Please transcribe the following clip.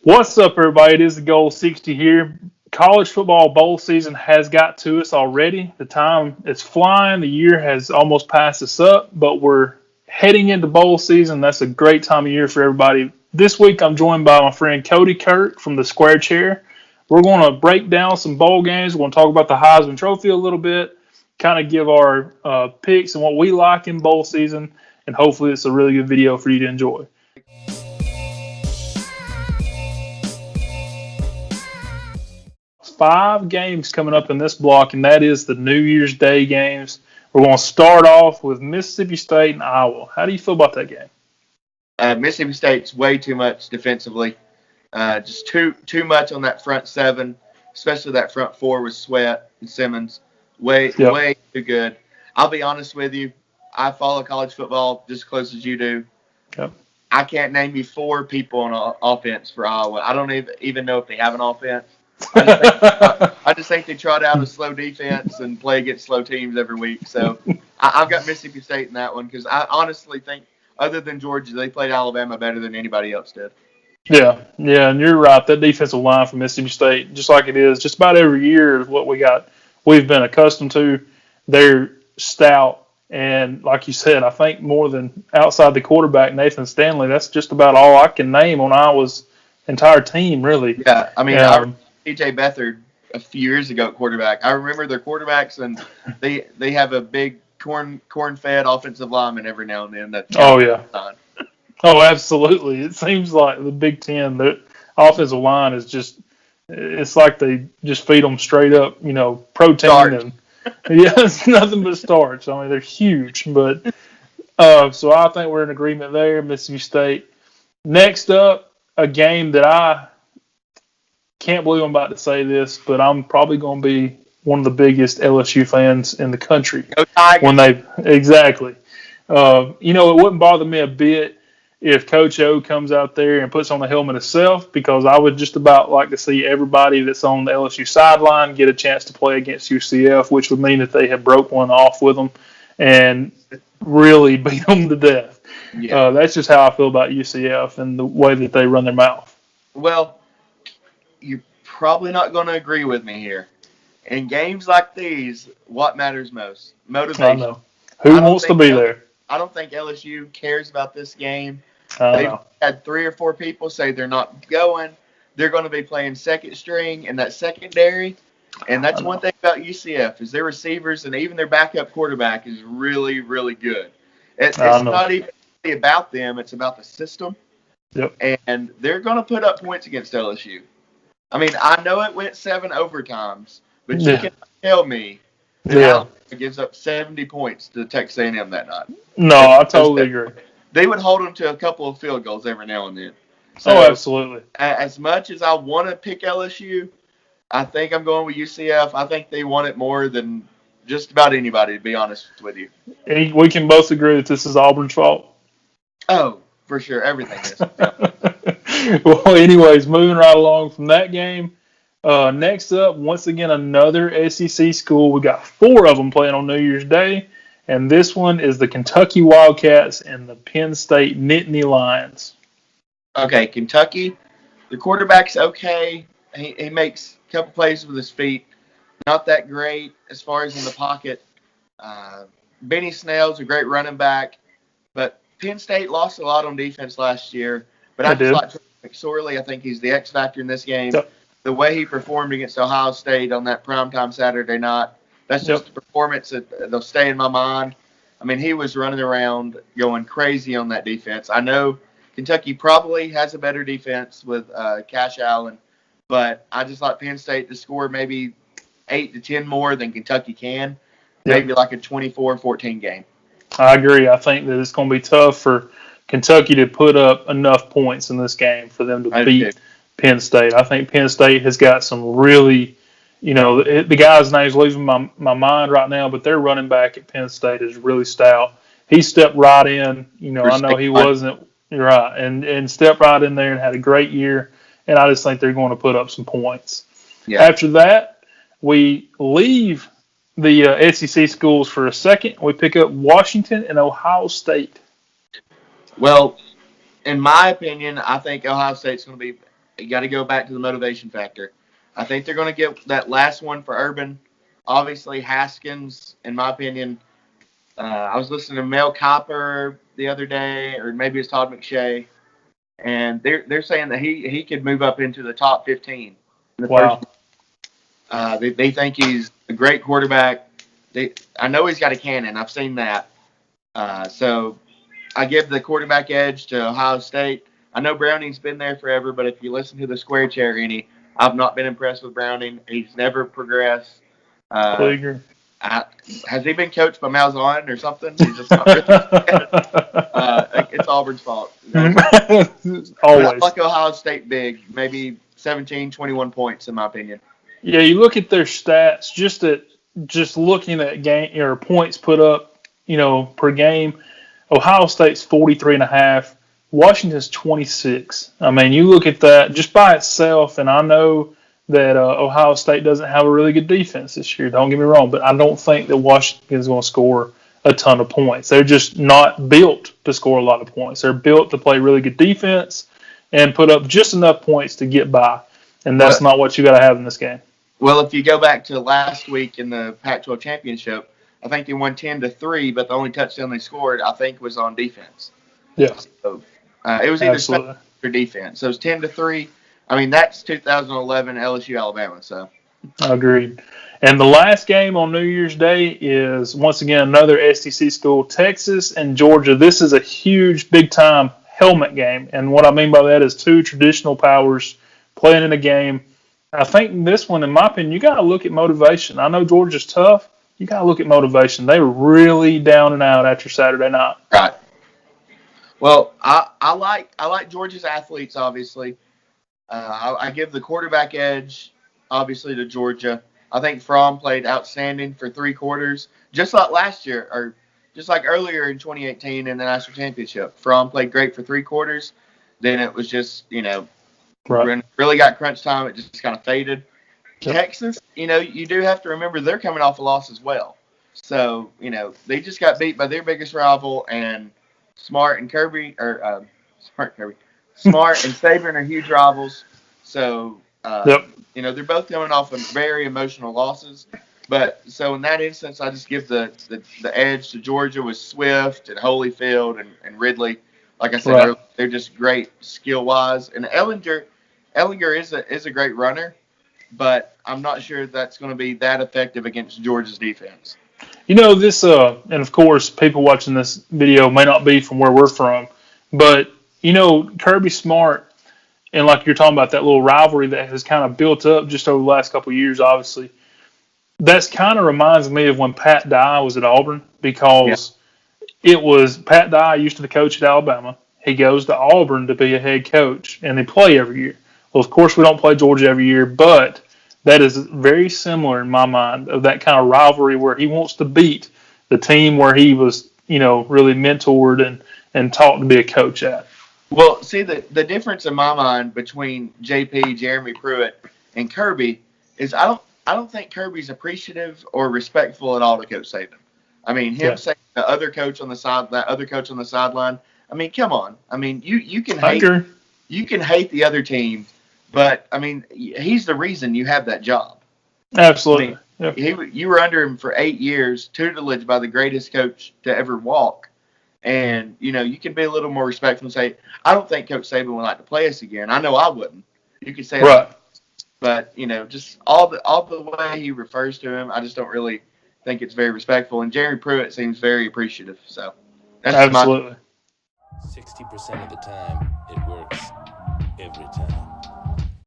What's up, everybody? It is the Goal60 here. College football bowl season has got to us already. The time is flying. The year has almost passed us up, but we're heading into bowl season. That's a great time of year for everybody. This week, I'm joined by my friend Cody Kirk from the Square Chair. We're going to break down some bowl games. We're going to talk about the Heisman Trophy a little bit, kind of give our picks and what we like in bowl season, and hopefully it's a really good video for you to enjoy. 5 games coming up in this block, and that is the New Year's Day games. We're going to start off with Mississippi State and Iowa. How do you feel about that game? Mississippi State's way too much defensively. Just too much on that front seven, especially that front four with Sweat and Simmons. Way too good. I'll be honest with you. I follow college football just as close as you do. Yep. I can't name you 4 people on offense for Iowa. I don't even know if they have an offense. I just think they trot out a slow defense and play against slow teams every week. So I've got Mississippi State in that one because I honestly think, other than Georgia, they played Alabama better than anybody else did. Yeah, and you're right. That defensive line for Mississippi State, just like it is just about every year, is what we've been accustomed to. They're stout, and like you said, I think more than outside the quarterback, Nathan Stanley, that's just about all I can name on Iowa's entire team, really. Yeah, I mean, T.J. Beathard a few years ago at quarterback. I remember their quarterbacks, and they have a big corn-fed offensive lineman every now and then. Oh, absolutely. It seems like the Big Ten, the offensive line is just – it's like they just feed them straight up, protein. Starch. And yeah, it's nothing but starch. I mean, they're huge. But so I think we're in agreement there, Mississippi State. Next up, a game that I can't believe I'm about to say this, but I'm probably going to be one of the biggest LSU fans in the country. Go Tigers. Exactly. It wouldn't bother me a bit if Coach O comes out there and puts on the helmet himself, because I would just about like to see everybody that's on the LSU sideline get a chance to play against UCF, which would mean that they have broke one off with them and really beat them to death. Yeah. That's just how I feel about UCF and the way that they run their mouth. Well, you're probably not going to agree with me here. In games like these, what matters most? Motivation. I know. Who wants to be there? I don't think LSU cares about this game. They've had 3 or 4 people say they're not going. They're going to be playing second string in that secondary. And that's one thing about UCF is their receivers and even their backup quarterback is really, really good. It's not even about them. It's about the system. Yep. And they're going to put up points against LSU. I mean, I know it went 7 overtimes, but you can't tell me that Alabama gives up 70 points to Texas A&M that night. No, I totally agree. They would hold them to a couple of field goals every now and then. So, absolutely. As much as I want to pick LSU, I think I'm going with UCF. I think they want it more than just about anybody, to be honest with you. We can both agree that this is Auburn's fault. Oh, for sure. Everything is. Well, anyways, moving right along from that game. Next up, once again, another SEC school. We got 4 of them playing on New Year's Day, and this one is the Kentucky Wildcats and the Penn State Nittany Lions. Okay, Kentucky, the quarterback's okay. He makes a couple plays with his feet. Not that great as far as in the pocket. Benny Snell's a great running back, but Penn State lost a lot on defense last year. But I just like McSorley. I think he's the X factor in this game. Yep. The way he performed against Ohio State on that primetime Saturday night, that's just a performance that'll stay in my mind. I mean, he was running around going crazy on that defense. I know Kentucky probably has a better defense with Cash Allen, but I just like Penn State to score maybe 8 to 10 more than Kentucky can, maybe like a 24-14 game. I agree. I think that it's going to be tough for Kentucky to put up enough points in this game for them to beat Penn State. I think Penn State has got some really, the guy's name's leaving my mind right now, but their running back at Penn State is really stout. He stepped right in. I know he wasn't right, and stepped right in there and had a great year. And I just think they're going to put up some points. Yeah. After that, we leave the SEC schools for a second. We pick up Washington and Ohio State. Well, in my opinion, I think Ohio State's going to be you got to go back to the motivation factor. I think they're going to get that last one for Urban. Obviously, Haskins, in my opinion, I was listening to Mel Kiper the other day, or maybe it's Todd McShay, and they're saying that he could move up into the top 15 in the wow. first. They think he's a great quarterback. I know he's got a cannon. I've seen that. So I give the quarterback edge to Ohio State. I know Browning's been there forever, but if you listen to the Square Chair, I've not been impressed with Browning. He's never progressed. Has he been coached by Malzahn or something? He's just not really it's Auburn's fault. Always. I like Ohio State big, maybe 17, 21 points in my opinion. Yeah, you look at their stats, just looking at game or points put up, per game. Ohio State's 43.5. Washington's 26. I mean, you look at that just by itself, and I know that Ohio State doesn't have a really good defense this year. Don't get me wrong, but I don't think that Washington is going to score a ton of points. They're just not built to score a lot of points. They're built to play really good defense and put up just enough points to get by, and that's not what you got to have in this game. Well, if you go back to last week in the Pac-12 championship, I think they won 10-3, but the only touchdown they scored, I think, was on defense. Yeah. So, it was either special or defense. So it was 10-3. I mean, that's 2011 LSU Alabama. So. Agreed. And the last game on New Year's Day is, once again, another SEC school, Texas and Georgia. This is a huge, big-time helmet game. And what I mean by that is two traditional powers playing in a game. I think this one, in my opinion, you got to look at motivation. I know Georgia's tough. You got to look at motivation. They were really down and out after Saturday night. Right. Well, I like Georgia's athletes, obviously. I give the quarterback edge, obviously, to Georgia. I think Fromm played outstanding for 3 quarters, just like last year, or just like earlier in 2018 in the national championship. Fromm played great for 3 quarters. Then it was just, when it really got crunch time, it just kind of faded. Yep. Texas, you do have to remember they're coming off a loss as well. So, they just got beat by their biggest rival, and Smart and Saban are huge rivals. So, they're both coming off of very emotional losses. But so in that instance, I just give the edge to Georgia with Swift and Holyfield and Ridley. Like I said, earlier, they're just great skill wise. And Ellinger is a great runner, but I'm not sure that's going to be that effective against Georgia's defense. This, and of course, people watching this video may not be from where we're from, but, Kirby Smart, and like you're talking about that little rivalry that has kind of built up just over the last couple of years, obviously, that's kind of reminds me of when Pat Dye was at Auburn, because it was Pat Dye used to be the coach at Alabama. He goes to Auburn to be a head coach, and they play every year. Well, of course, we don't play Georgia every year, but that is very similar in my mind of that kind of rivalry where he wants to beat the team where he was, really mentored and taught to be a coach at. Well, see, the difference in my mind between JP, Jeremy Pruitt, and Kirby is I don't think Kirby's appreciative or respectful at all to Coach Saban. I mean, saying the other coach on the sideline. I mean, come on. I mean, you can hate the other team, but I mean, he's the reason you have that job. Absolutely. I mean, you were under him for 8 years, tutelage by the greatest coach to ever walk. And, you can be a little more respectful and say, I don't think Coach Saban would like to play us again. I know I wouldn't. You could say that. But, just all the way he refers to him, I just don't really think it's very respectful. And Jeremy Pruitt seems very appreciative. So that's absolutely. 60% of the time, it works every time.